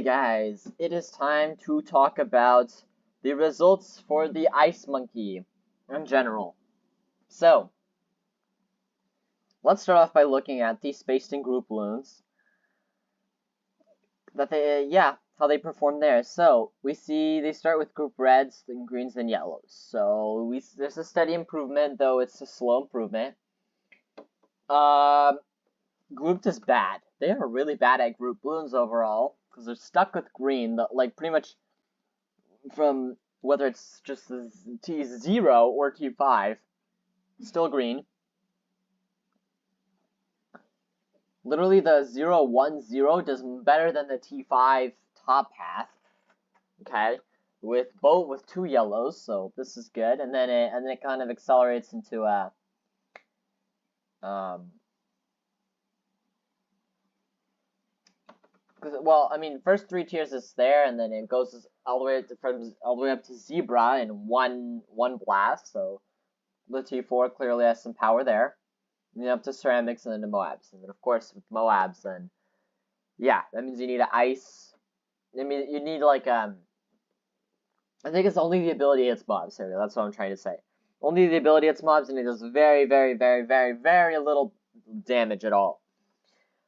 Okay, guys, it is time to talk about the results for the Ice Monkey in general. So, let's start off by looking at the spaced in group balloons. How they perform there. So, we see they start with group reds, then greens, then yellows. So, there's a steady improvement, though it's a slow improvement. Grouped is bad. They are really bad at group balloons overall, because they're stuck with green, like pretty much from whether it's just T0 or T5, still green. Literally the 0-1-0 does better than the T5 top path. Okay, with two yellows, so this is good, and then it kind of accelerates into well, I mean, first 3 tiers is there, and then it goes all the way up to Zebra in one blast. So the T4 clearly has some power there. And then up to Ceramics, and then to Moabs, and then of course with Moabs, then yeah, that means you need an ice. I mean, you need like I think it's only the ability hits mobs here. That's what I'm trying to say. Only the ability hits mobs, and it does very, very, very, very, very little damage at all.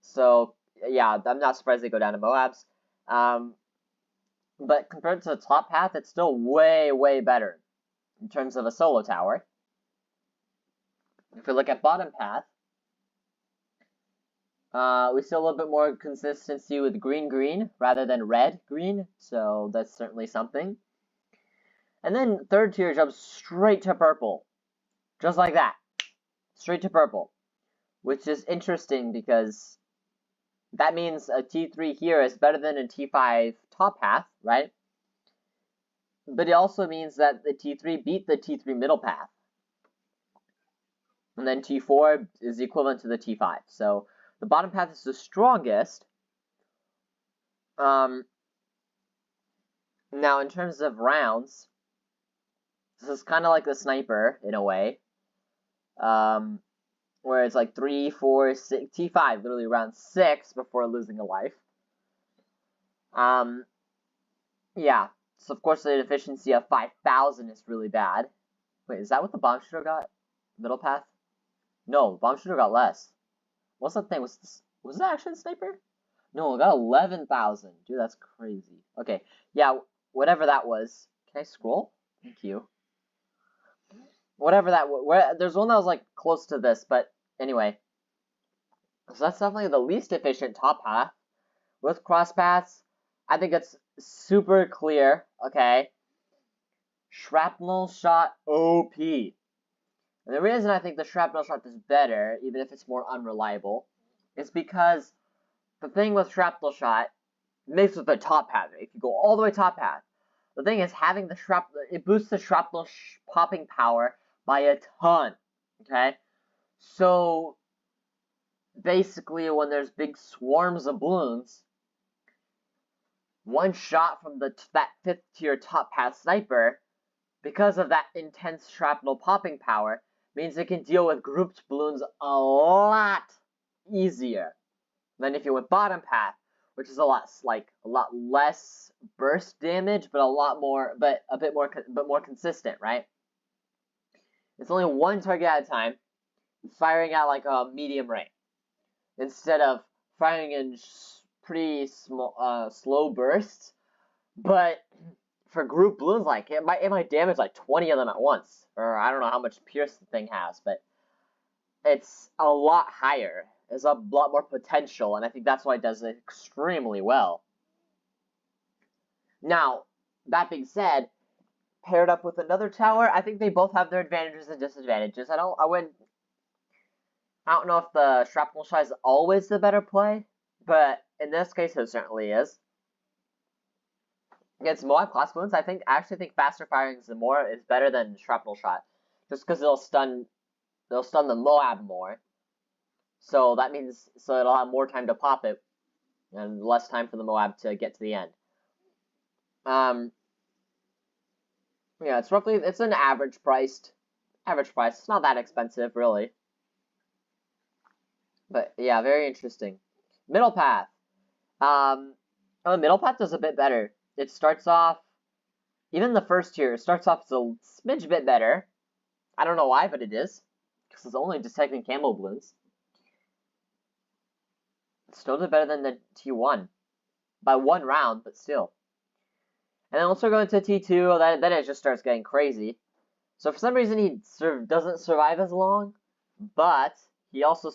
So yeah, I'm not surprised they go down to Moabs. But compared to the top path, it's still way, way better in terms of a solo tower. If we look at bottom path, we see a little bit more consistency with green rather than red-green, so that's certainly something. And then third tier jumps straight to purple, just like that, straight to purple, which is interesting because that means a T3 here is better than a T5 top path, right? But it also means that the T3 beat the T3 middle path. And then T4 is equivalent to the T5. So the bottom path is the strongest. Now, in terms of rounds, this is kind of like the sniper in a way. Where it's like 3, 4, 6, T5, literally around 6 before losing a life. Yeah, so of course the efficiency of 5,000 is really bad. Wait, is that what the bomb shooter got? Middle path? No, bomb shooter got less. What's that thing? Was that actually the sniper? No, it got 11,000. Dude, that's crazy. Okay, yeah, whatever that was. Can I scroll? Thank you. Whatever that was, there's one that was like close to this, but anyway. So that's definitely the least efficient top path. With cross paths, I think it's super clear, okay? Shrapnel shot OP. And the reason I think the shrapnel shot is better, even if it's more unreliable, is because the thing with shrapnel shot, mixed with the top path, if you go all the way top path, the thing is having the shrapnel, it boosts the shrapnel popping power by a ton, okay? So basically, when there's big swarms of balloons, one shot from that 5th tier top path sniper, because of that intense shrapnel popping power, means it can deal with grouped balloons a lot easier than if you went bottom path, which is a lot less burst damage, but a bit more consistent, right? It's only one target at a time, firing at like a medium rate, instead of firing in pretty small, slow bursts. But for group balloons, like it might damage like 20 of them at once, or I don't know how much pierce the thing has, but it's a lot higher. There's a lot more potential, and I think that's why it does it extremely well. Now, that being said, paired up with another tower, I think they both have their advantages and disadvantages. I don't know if the shrapnel shot is always the better play, but in this case it certainly is. Against Moab class balloons, I actually think faster firing is better than shrapnel shot, just because they'll stun the Moab more. So that means it'll have more time to pop it, and less time for the Moab to get to the end. Yeah, it's an average price. It's not that expensive, really. But yeah, very interesting. Middle path. Oh, the middle path does a bit better. It starts off, even the first tier, it starts off as a smidge bit better. I don't know why, but it is. Because it's only detecting camo balloons. It's still better than the T1. By 1 round, but still. And then once we're going to T2, then it just starts getting crazy. So for some reason he doesn't survive as long, but he also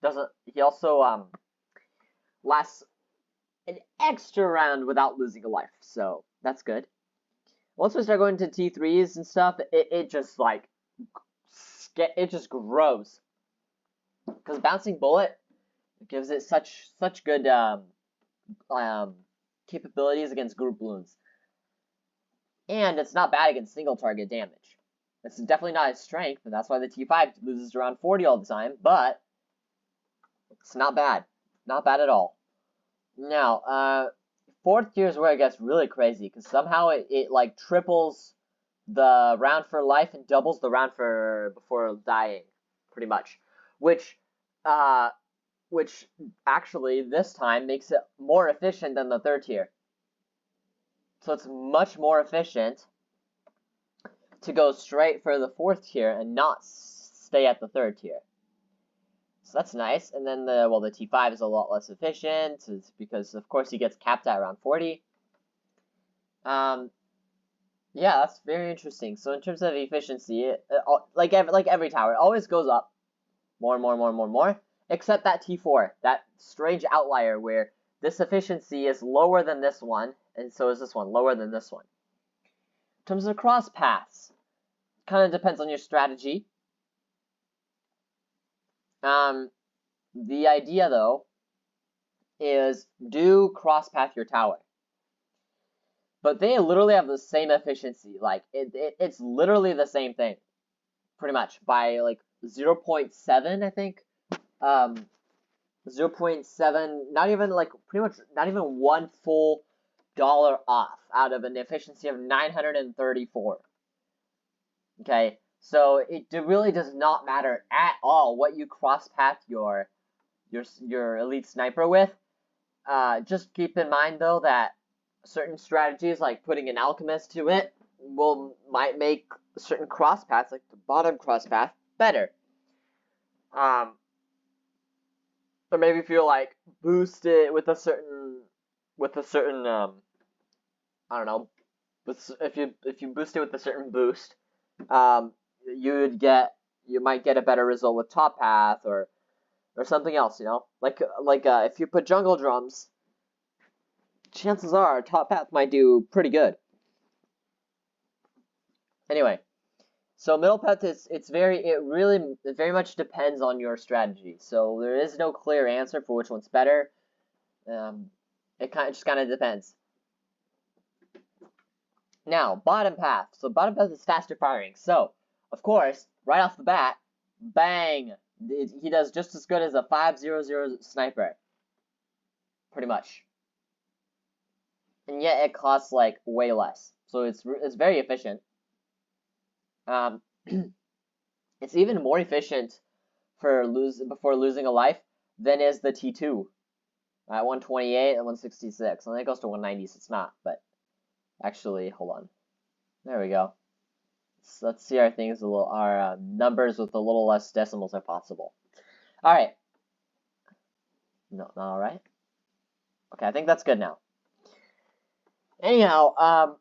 doesn't. He also lasts an extra round without losing a life. So that's good. Once we start going to T3s and stuff, it just like it just grows because bouncing bullet gives it such good capabilities against group balloons, and it's not bad against single target damage. It's definitely not its strength, and that's why the T5 loses around 40 all the time, but it's not bad. Not bad at all. Now, fourth tier is where it gets really crazy, because somehow it like triples the round for life and doubles the round for before dying, pretty much. Which actually this time makes it more efficient than the third tier. So it's much more efficient to go straight for the fourth tier and not stay at the third tier. So that's nice. And then the T5 is a lot less efficient. It's because of course he gets capped at around 40. Yeah, that's very interesting. So in terms of efficiency, like every tower, it always goes up more, except that T4, that strange outlier where this efficiency is lower than this one, and so is this one, lower than this one. In terms of cross paths, kind of depends on your strategy. The idea though is do cross path your tower, but they literally have the same efficiency. Like it's literally the same thing, pretty much by like 0.7, I think. 0.7, not even like pretty much not even one full dollar off out of an efficiency of 934. Okay, so it really does not matter at all what you cross path your elite sniper with. Just keep in mind though that certain strategies like putting an alchemist to it might make certain cross paths, like the bottom cross path, better. Or maybe if you like boost it with a certain I don't know, if you boost it with a certain boost, you might get a better result with top path or something else, you know? Like if you put jungle drums, chances are top path might do pretty good. Anyway, so middle path it very much depends on your strategy. So there is no clear answer for which one's better. It just kind of depends. Now, bottom path. So bottom path is faster firing. So, of course, right off the bat, bang! He does just as good as a 500 sniper. Pretty much. And yet it costs like way less. So it's very efficient. It's even more efficient before losing a life than is the T2 at 128 and 166. And then it goes to 190, so it's not. But actually, hold on. There we go. So let's see our numbers with a little less decimals if possible. All right. No, not all right. Okay, I think that's good now. Anyhow,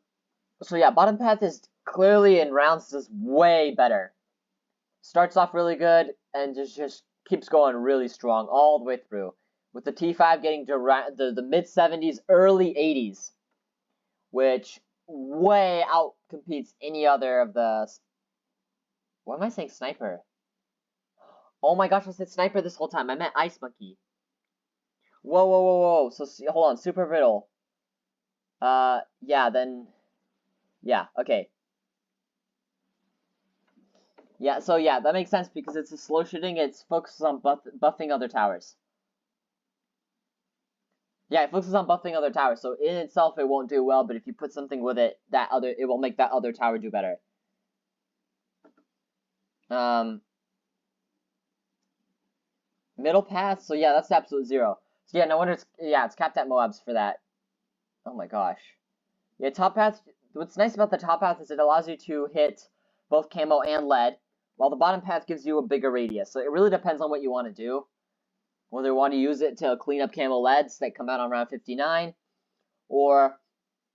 so yeah, bottom path is clearly in rounds is way better. Starts off really good and just keeps going really strong all the way through. With the T5 getting to the mid 70s, early 80s, which way outcompetes any other of the. What am I saying, sniper? Oh my gosh, I said sniper this whole time. I meant ice monkey. Whoa. So hold on, super brittle. Yeah, then. Yeah, okay. Yeah, so yeah, that makes sense because it's a slow shooting. It's focuses on buffing other towers. Yeah, it focuses on buffing other towers. So in itself, it won't do well. But if you put something with it, it will make that other tower do better. Middle path. So yeah, that's absolute zero. So yeah, no wonder it's capped at Moabs for that. Oh my gosh. Yeah, top path. What's nice about the top path is it allows you to hit both camo and lead, while the bottom path gives you a bigger radius. So it really depends on what you want to do. Whether you want to use it to clean up camo leads that come out on round 59, or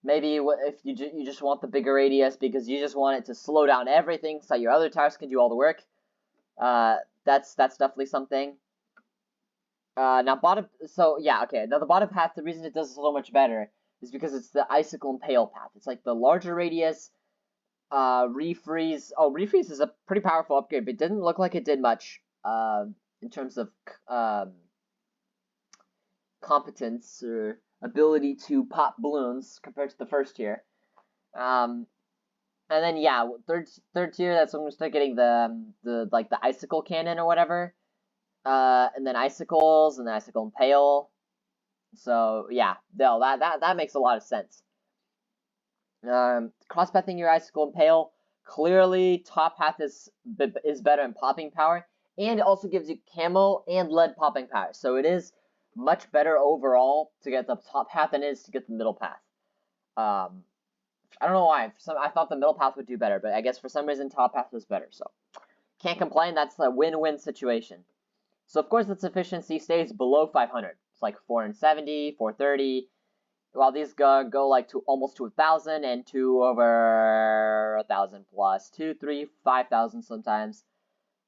maybe if you just want the bigger radius because you just want it to slow down everything so your other tires can do all the work. That's definitely something. Now the bottom path, the reason it does so much better is because it's the icicle and pale path. It's like the larger radius, refreeze. Oh, refreeze is a pretty powerful upgrade, but it didn't look like it did much, in terms of, competence or ability to pop balloons compared to the first tier. And then yeah, third tier, that's when we start getting the icicle cannon or whatever. And then icicles, and then icicle and pale. So yeah, no, that makes a lot of sense. Crosspathing your icicle and pale, clearly top path is better in popping power, and it also gives you camo and lead popping power. So it is much better overall to get the top path than it is to get the middle path. I don't know why. I thought the middle path would do better, but I guess for some reason top path was better. So can't complain. That's a win-win situation. So of course its efficiency stays below 500. It's like 470, 430. While these go like to almost to 1,000 and to over 1,000 plus 2, 3, 5,000 sometimes.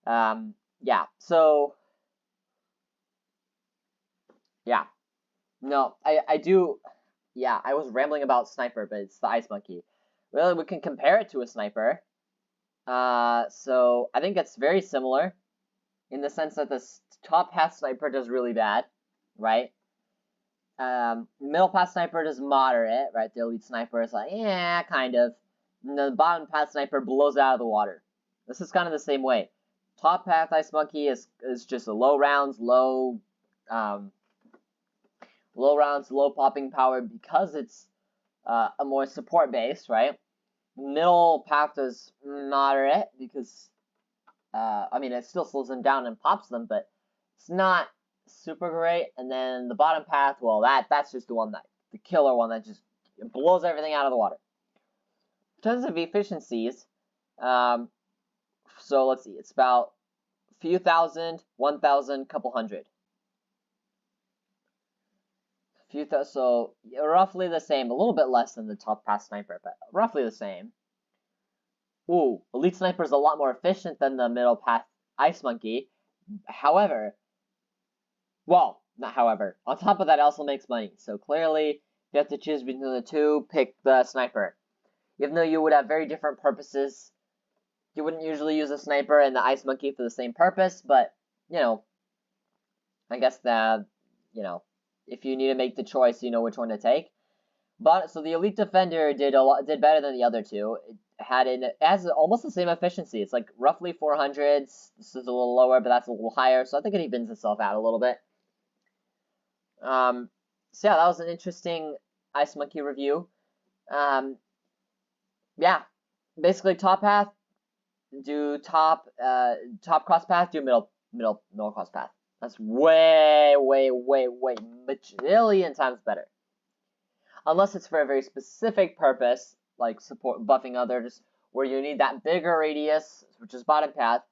Yeah. So yeah. No, I do. Yeah, I was rambling about sniper, but it's the ice monkey. Really, we can compare it to a sniper. So I think it's very similar in the sense that the top path sniper does really bad, right? Middle path sniper does moderate, right? The elite sniper is like, yeah, kind of. And the bottom path sniper blows out of the water. This is kind of the same way. Top path ice monkey is just a low rounds, low popping power because it's a more support based, right? Middle path is moderate because I mean it still slows them down and pops them, but it's not super great. And then the bottom path, well, that's just the killer one that just blows everything out of the water. In terms of efficiencies, so let's see, it's about a few thousand, 1,000, couple hundred. So roughly the same, a little bit less than the top path sniper, but roughly the same. Ooh, elite sniper is a lot more efficient than the middle path ice monkey. However, well, not however. On top of that, it also makes money. So clearly, you have to choose between the two. Pick the sniper. Even though you would have very different purposes, you wouldn't usually use a sniper and the ice monkey for the same purpose. But I guess that if you need to make the choice, you know which one to take. But so the elite defender did better than the other two. It has almost the same efficiency. It's like roughly 400s. This is a little lower, but that's a little higher. So I think it evens itself out a little bit. So yeah, that was an interesting ice monkey review. Yeah, basically top path, do top cross path, do middle cross path. That's way bajillion times better. Unless it's for a very specific purpose, like support buffing others, where you need that bigger radius, which is bottom path,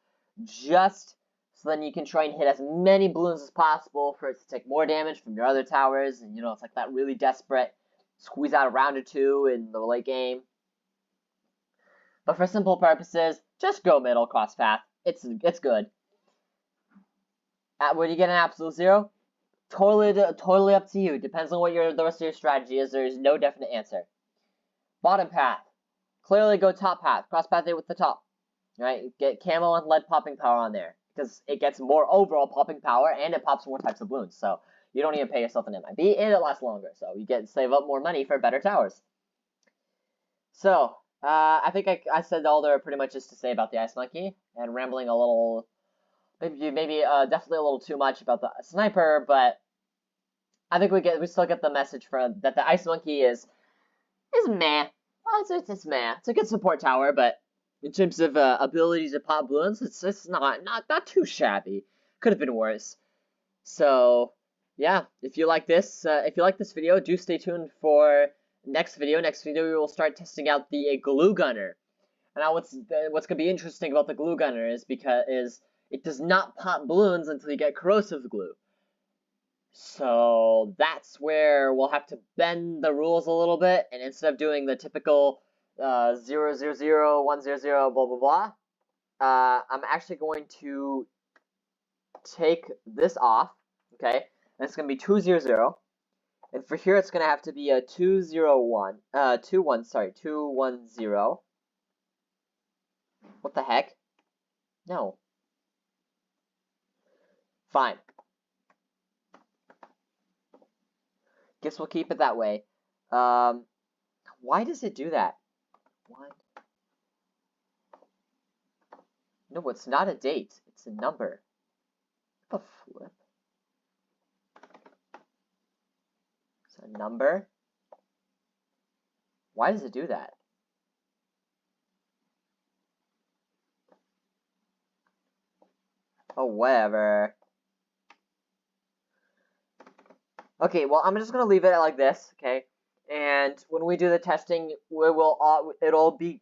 just so then you can try and hit as many balloons as possible for it to take more damage from your other towers, and it's like that really desperate squeeze out a round or two in the late game. But for simple purposes, just go middle cross path. It's good. Would you get an absolute 0? Totally up to you. Depends on what the rest of your strategy is. There's no definite answer. Bottom path. Clearly go top path. Cross path it with the top. Right? Get camo and lead popping power on there. Because it gets more overall popping power and it pops more types of balloons. So you don't even pay yourself an MIB and it lasts longer. So you save up more money for better towers. So I think I said all there pretty much is to say about the ice monkey, and rambling a little, maybe definitely a little too much about the sniper, but I think we still get the message that the ice monkey is meh. Well, it's meh. It's a good support tower, but in terms of ability to pop balloons, it's not too shabby. Could have been worse. So yeah, if you like this video, do stay tuned for next video we will start testing out the glue gunner. And now what's going to be interesting about the glue gunner is it does not pop balloons until you get corrosive glue. So that's where we'll have to bend the rules a little bit, and instead of doing the typical 0, 0, 0, 1, 0, 0, blah, blah, blah, I'm actually going to take this off, okay? And it's going to be 2, 0, 0. And for here, it's going to have to be a 2, 0, 1, 2, 1, sorry, 2, 1, 0. What the heck? No. Fine. Guess we'll keep it that way. Why does it do that? What? No, it's not a date. It's a number. What the flip? It's a number? Why does it do that? Oh, whatever. Okay, well, I'm just gonna leave it like this, okay? And when we do the testing, it'll be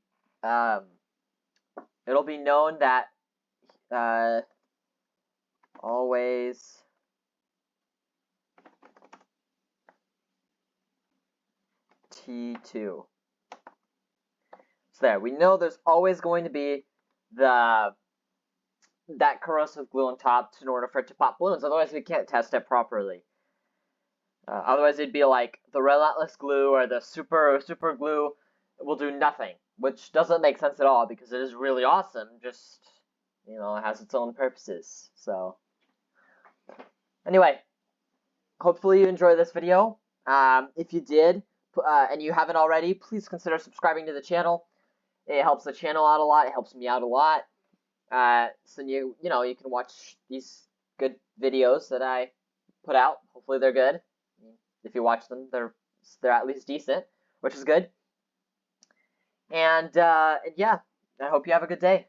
known that always T2. So there, we know there's always going to be that corrosive glue on top in order for it to pop balloons. Otherwise, we can't test it properly. Otherwise, it'd be like the relentless glue or the super glue will do nothing, which doesn't make sense at all because it is really awesome. Just, it has its own purposes. So, anyway, hopefully you enjoyed this video. If you did, and you haven't already, please consider subscribing to the channel. It helps the channel out a lot. It helps me out a lot. So you can watch these good videos that I put out. Hopefully they're good. If you watch them, they're at least decent, which is good. And yeah, I hope you have a good day.